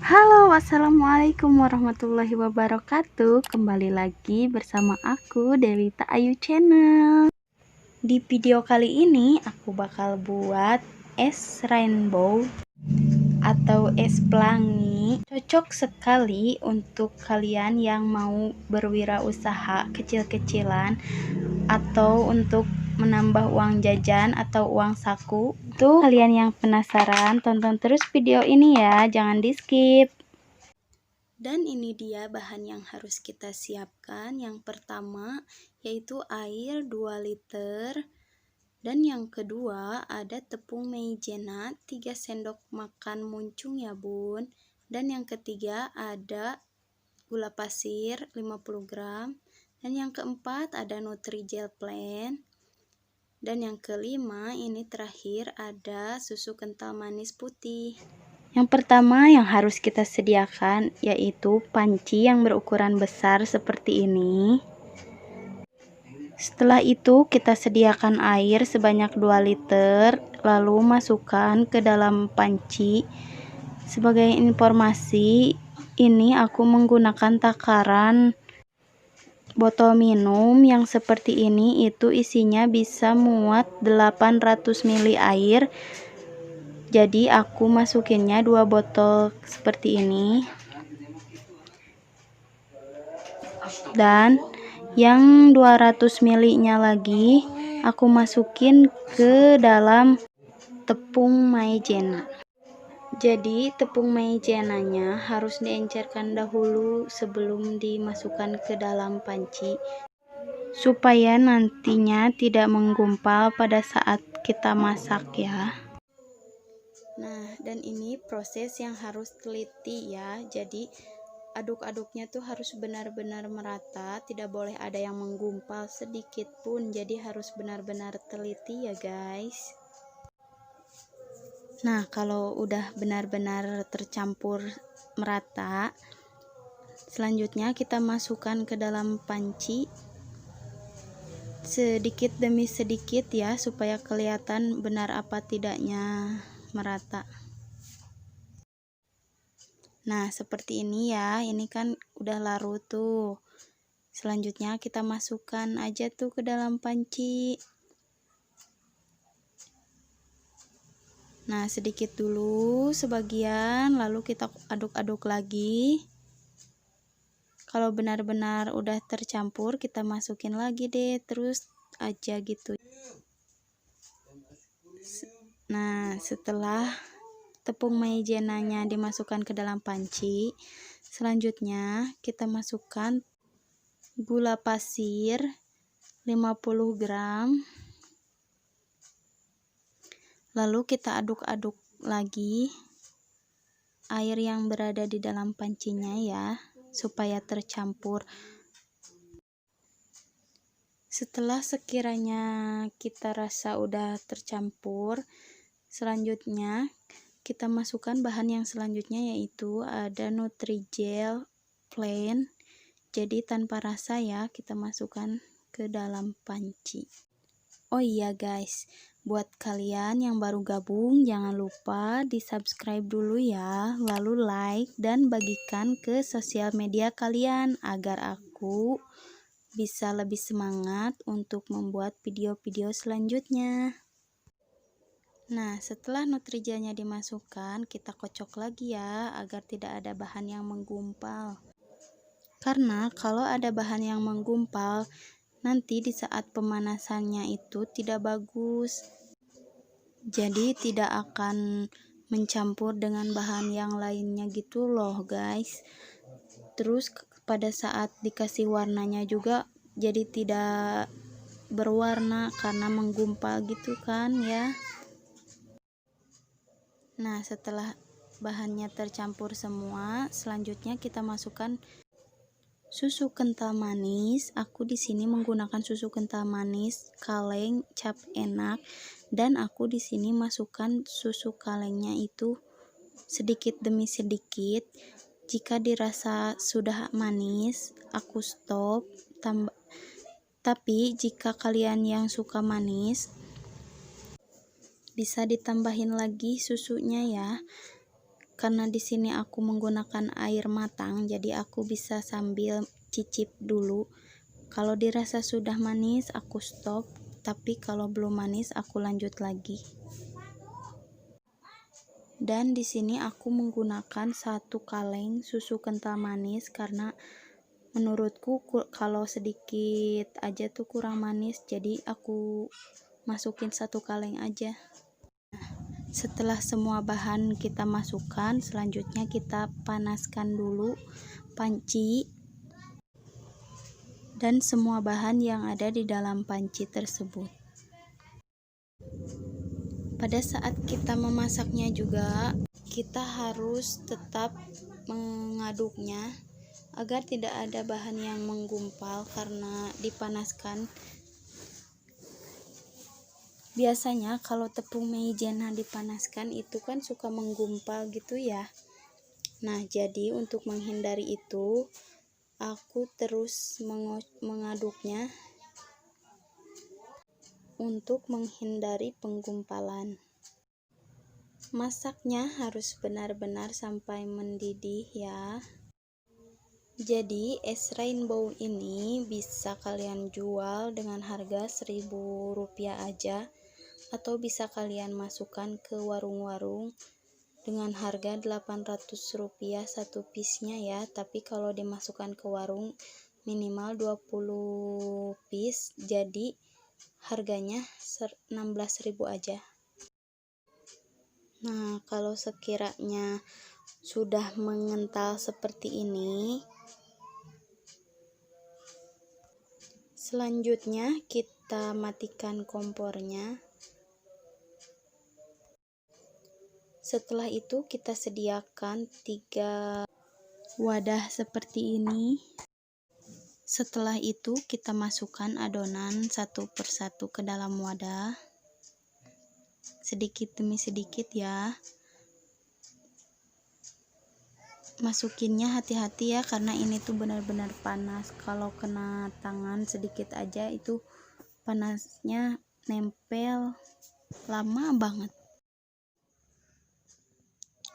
Halo, assalamualaikum warahmatullahi wabarakatuh. Kembali lagi bersama aku Delita Ayu Channel. Di video kali ini aku bakal buat es rainbow atau es pelangi. Cocok sekali untuk kalian yang mau berwirausaha kecil-kecilan atau untuk menambah uang jajan atau uang saku. Tuh, kalian yang penasaran, tonton terus video ini ya, jangan di skip. Dan ini dia bahan yang harus kita siapkan. Yang pertama yaitu air 2 liter. Dan yang kedua ada tepung maizena 3 sendok makan muncung ya bun. Dan yang ketiga ada gula pasir 50 gram. Dan yang keempat ada Nutrijel plain. Dan yang kelima ini terakhir ada susu kental manis putih. Yang pertama yang harus kita sediakan yaitu panci yang berukuran besar seperti ini. Setelah itu kita sediakan air sebanyak 2 liter, lalu masukkan ke dalam panci. Sebagai informasi, ini aku menggunakan takaran botol minum yang seperti ini, itu isinya bisa muat 800 ml air. Jadi aku masukinnya 2 botol seperti ini. Dan yang 200 ml nya lagi aku masukin ke dalam tepung maizena. Jadi tepung maizenanya harus diencerkan dahulu sebelum dimasukkan ke dalam panci, supaya nantinya tidak menggumpal pada saat kita masak ya. Nah, dan ini proses yang harus teliti ya. Jadi aduk-aduknya tuh harus benar-benar merata, tidak boleh ada yang menggumpal sedikit pun. Jadi harus benar-benar teliti ya guys. Nah, kalau udah benar-benar tercampur merata, selanjutnya kita masukkan ke dalam panci sedikit demi sedikit ya, supaya kelihatan benar apa tidaknya merata. Nah, seperti ini ya, ini kan udah larut tuh. Selanjutnya kita masukkan aja tuh ke dalam panci. Nah, sedikit dulu sebagian, lalu kita aduk-aduk lagi. Kalau benar-benar udah tercampur, kita masukin lagi deh, terus aja gitu. Nah, setelah tepung maizenanya dimasukkan ke dalam panci, selanjutnya kita masukkan gula pasir 50 gram. Lalu kita aduk-aduk lagi air yang berada di dalam pancinya ya, supaya tercampur. Setelah sekiranya kita rasa udah tercampur, selanjutnya kita masukkan bahan yang selanjutnya, yaitu ada Nutrijel plain. Jadi tanpa rasa ya, kita masukkan ke dalam panci. Oh iya guys, buat kalian yang baru gabung, jangan lupa di subscribe dulu ya, lalu like dan bagikan ke sosial media kalian agar aku bisa lebih semangat untuk membuat video-video selanjutnya. Nah, setelah Nutrijelnya dimasukkan, kita kocok lagi ya, agar tidak ada bahan yang menggumpal. Karena kalau ada bahan yang menggumpal, nanti di saat pemanasannya itu tidak bagus. Jadi tidak akan mencampur dengan bahan yang lainnya gitu loh guys. Terus pada saat dikasih warnanya juga jadi tidak berwarna karena menggumpal gitu kan ya. Nah, setelah bahannya tercampur semua, selanjutnya kita masukkan susu kental manis. Aku di sini menggunakan susu kental manis kaleng cap enak, dan aku di sini masukkan susu kalengnya itu sedikit demi sedikit. Jika dirasa sudah manis, aku stop. Tapi jika kalian yang suka manis, bisa ditambahin lagi susunya ya. Karena di sini aku menggunakan air matang, jadi aku bisa sambil cicip dulu. Kalau dirasa sudah manis, aku stop. Tapi kalau belum manis, aku lanjut lagi. Dan di sini aku menggunakan 1 kaleng susu kental manis karena menurutku kalau sedikit aja tuh kurang manis, jadi aku masukin 1 kaleng aja. Setelah semua bahan kita masukkan, selanjutnya kita panaskan dulu panci dan semua bahan yang ada di dalam panci tersebut. Pada saat kita memasaknya juga, kita harus tetap mengaduknya agar tidak ada bahan yang menggumpal karena dipanaskan. Biasanya kalau tepung maizena dipanaskan itu kan suka menggumpal gitu ya. Nah, jadi untuk menghindari itu, aku terus mengaduknya untuk menghindari penggumpalan. Masaknya harus benar-benar sampai mendidih ya. Jadi es rainbow ini bisa kalian jual dengan harga Rp1.000 aja, atau bisa kalian masukkan ke warung-warung dengan harga Rp800 satu piece-nya ya. Tapi kalau dimasukkan ke warung minimal 20 piece, jadi harganya 16.000 aja. Nah, kalau sekiranya sudah mengental seperti ini, selanjutnya kita matikan kompornya. Setelah itu kita sediakan 3 wadah seperti ini. Setelah itu kita masukkan adonan satu persatu ke dalam wadah, sedikit demi sedikit ya. Masukinnya hati-hati ya, karena ini tuh benar-benar panas. Kalau kena tangan sedikit aja itu panasnya nempel lama banget.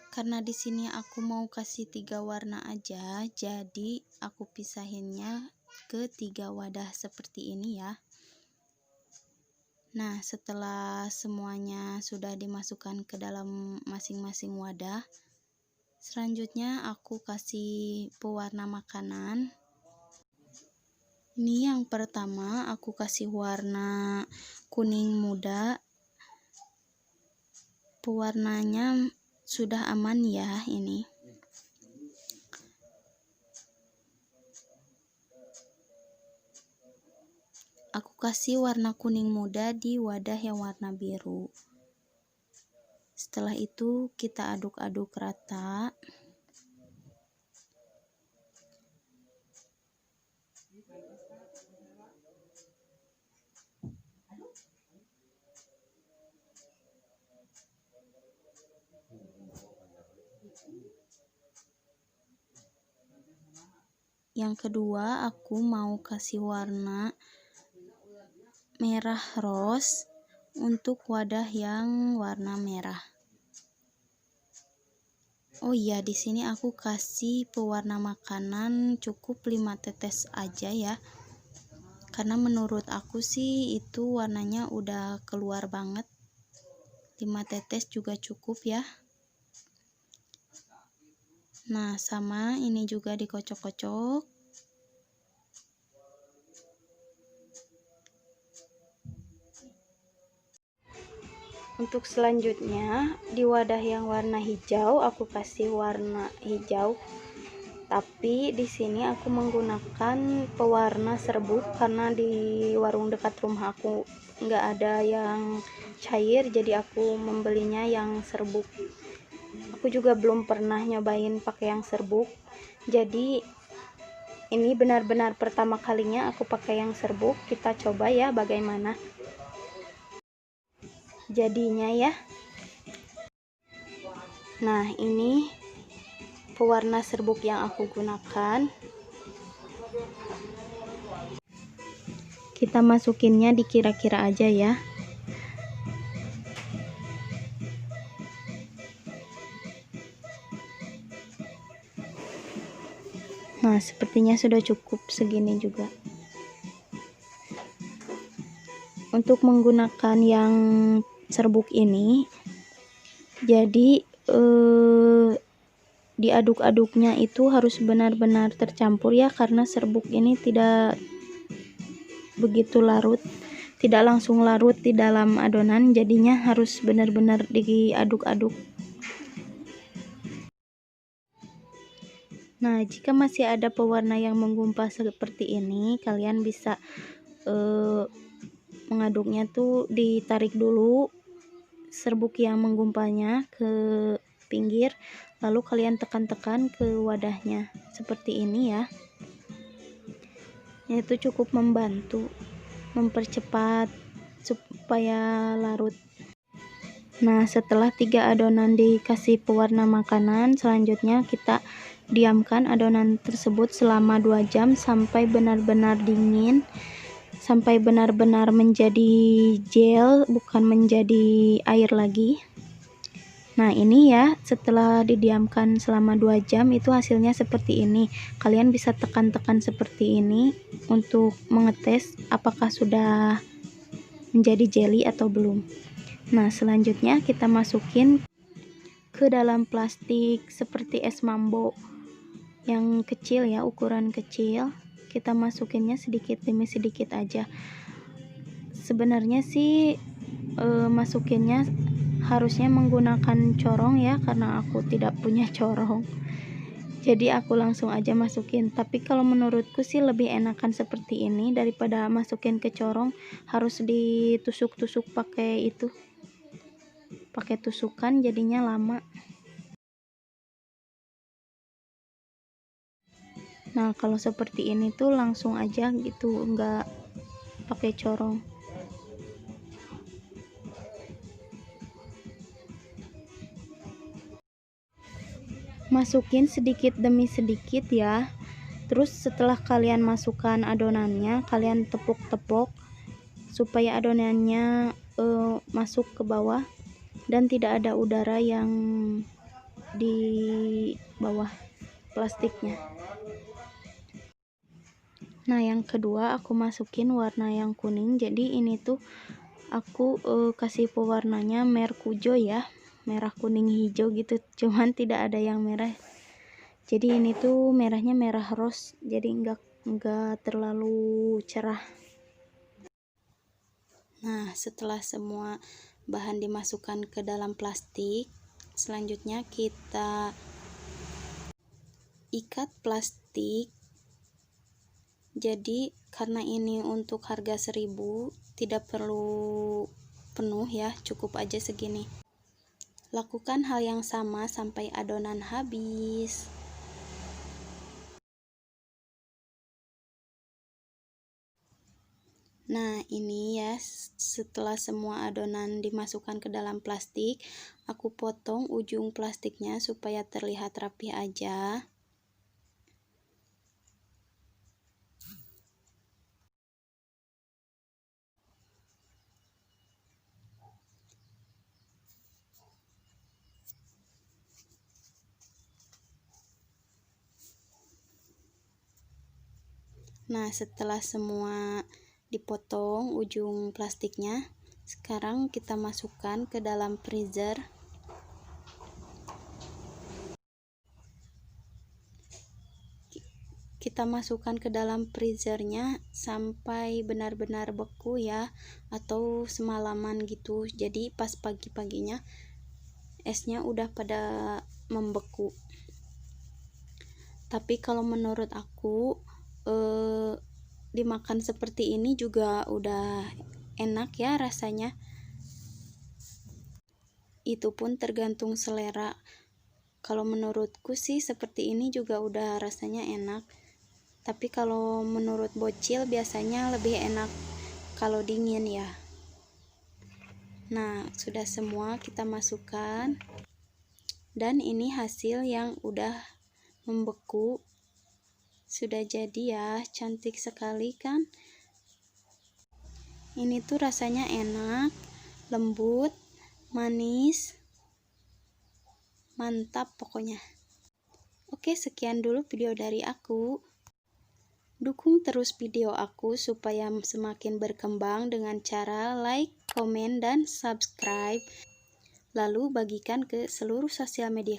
Karena di sini aku mau kasih 3 warna aja, jadi aku pisahinnya ke 3 wadah seperti ini ya. Nah, setelah semuanya sudah dimasukkan ke dalam masing-masing wadah, selanjutnya aku kasih pewarna makanan. Ini yang pertama aku kasih warna kuning muda. Pewarnanya sudah aman ya ini. Aku kasih warna kuning muda di wadah yang warna biru. Setelah itu kita aduk-aduk rata. Yang kedua, aku mau kasih warna merah rose untuk wadah yang warna merah. Oh iya, di sini aku kasih pewarna makanan cukup 5 tetes aja ya. Karena menurut aku sih itu warnanya udah keluar banget. 5 tetes juga cukup ya. Nah, sama ini juga dikocok-kocok. Untuk selanjutnya, di wadah yang warna hijau aku kasih warna hijau. Tapi di sini aku menggunakan pewarna serbuk karena di warung dekat rumah aku nggak ada yang cair, jadi aku membelinya yang serbuk. Aku juga belum pernah nyobain pakai yang serbuk, jadi ini benar-benar pertama kalinya aku pakai yang serbuk. Kita coba ya bagaimana jadinya ya. Nah, ini pewarna serbuk yang aku gunakan. Kita masukinnya dikira-kira aja ya. Nah, sepertinya sudah cukup segini juga. Untuk menggunakan yang serbuk ini, jadi diaduk-aduknya itu harus benar-benar tercampur ya, karena serbuk ini tidak begitu larut, tidak langsung larut di dalam adonan, jadinya harus benar-benar diaduk-aduk. Nah, jika masih ada pewarna yang menggumpal seperti ini, kalian bisa mengaduknya tuh ditarik dulu serbuk yang menggumpalnya ke pinggir, lalu kalian tekan-tekan ke wadahnya seperti ini ya. Itu cukup membantu mempercepat supaya larut. Nah, setelah 3 adonan dikasih pewarna makanan, selanjutnya kita diamkan adonan tersebut selama 2 jam sampai benar-benar dingin, sampai benar-benar menjadi gel, bukan menjadi air lagi. Nah, ini ya, setelah didiamkan selama 2 jam itu hasilnya seperti ini. Kalian bisa tekan-tekan seperti ini untuk mengetes apakah sudah menjadi jelly atau belum. Nah, selanjutnya kita masukin ke dalam plastik seperti es mambo yang kecil ya, ukuran kecil. Kita masukinnya sedikit demi sedikit aja. Sebenarnya sih masukinnya harusnya menggunakan corong ya, karena aku tidak punya corong, jadi aku langsung aja masukin. Tapi kalau menurutku sih lebih enakan seperti ini daripada masukin ke corong, harus ditusuk-tusuk pakai tusukan, jadinya lama. Nah, kalau seperti ini tuh langsung aja gitu, nggak pakai corong. Masukin sedikit demi sedikit ya. Terus setelah kalian masukkan adonannya, kalian tepuk-tepuk supaya adonannya masuk ke bawah dan tidak ada udara yang di bawah plastiknya. Nah, yang kedua aku masukin warna yang kuning. Jadi ini tuh aku kasih pewarnanya merkujo ya, merah kuning hijau gitu, cuman tidak ada yang merah. Jadi ini tuh merahnya merah rose, jadi enggak terlalu cerah. Nah, setelah semua bahan dimasukkan ke dalam plastik, selanjutnya kita ikat plastik. Jadi karena ini untuk harga 1000, tidak perlu penuh ya, cukup aja segini. Lakukan hal yang sama sampai adonan habis. Nah, ini ya, setelah semua adonan dimasukkan ke dalam plastik, aku potong ujung plastiknya supaya terlihat rapi aja. Nah, setelah semua dipotong ujung plastiknya, sekarang kita masukkan ke dalam freezer. Kita masukkan ke dalam freezernya sampai benar-benar beku ya, atau semalaman gitu. Jadi pas pagi-paginya esnya udah pada membeku. Tapi kalau menurut aku dimakan seperti ini juga udah enak ya rasanya. Itu pun tergantung selera. Kalau menurutku sih seperti ini juga udah rasanya enak. Tapi kalau menurut bocil biasanya lebih enak kalau dingin ya. Nah, sudah semua kita masukkan. Dan ini hasil yang udah membeku. Sudah jadi ya, cantik sekali kan? Ini tuh rasanya enak, lembut, manis, mantap pokoknya. Oke, sekian dulu video dari aku. Dukung terus video aku supaya semakin berkembang dengan cara like, komen, dan subscribe. Lalu bagikan ke seluruh sosial media